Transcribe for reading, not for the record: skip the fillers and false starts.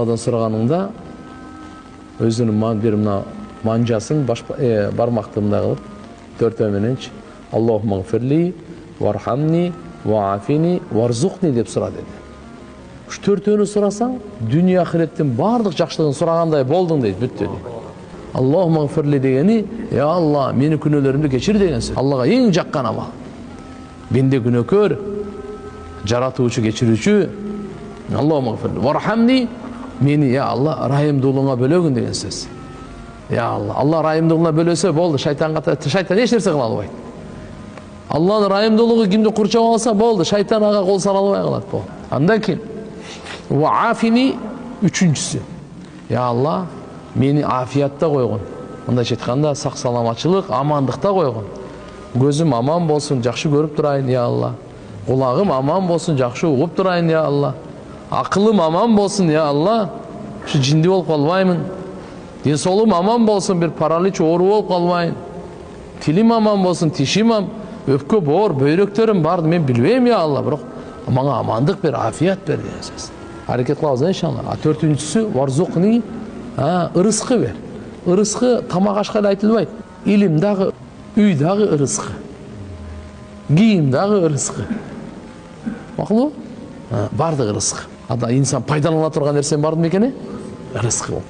Алладан сұраганыңда өзүнүн бир мына манжасын бармактымда кылып төртөө мененчи Аллахумма гфирли вархамни ваафини варзукни деп сура деди. Ушу төртөөнү сурасаң, дүйнө ахиреттин бардык жакшылыгын сурагандай болдуң дейт, бүттү дейт. Аллахумма гфирли дегени, я Алла, мени күнөөлөрүмдү кечир деген сөз. Аллага эң жаккан амал. Менде күнөөкөр, жаратуучу, кечирүүчү. Аллахумма гфирли вархамни, мени, я Алла, райымдуулугуңа бөлөгүн деген сөз. Я Алла, Алла райымдуулугуна бөлөсө болду, шайтан эч нерсе кыла албайт. Алланын райымдуулугу кимди курчап алса болду, шайтан ага кол сала албай калат болду. Андан кийин ваафини үчүнчүсү. Я Алла, мени афиятта койгон. Мындайча айтканда, сак саламатчылык, амандыкта койгон. Көзүм аман болсун, жакшы көрүп турайын, я Алла. Кулагым аман болсун, жакшы угуп турайын, я Алла. Акылым аман болсун, я Алла. Ушу жинди болуп калбаймын. Ден соолугум аман болсун, бир паралич оору болуп калбайын. Тилим аман болсун, тишим өпкө боор, бөйрөктөрүм барды мен билбейм, я Алла, бирок мага амандык бер, афият бер деген сөз. Аракет кылабыз иншалла. Төртүнчүсү варзукни, ырыскы бер. Ырыскы тамак ашка эле айтылбайт. Илим дагы, үй дагы ырыскы. Кийим дагы ырыскы. Макулбу? Бардык ырыскы. Ада инсан пайдалана турган нерсе бар бекени? Ырыскы болуп.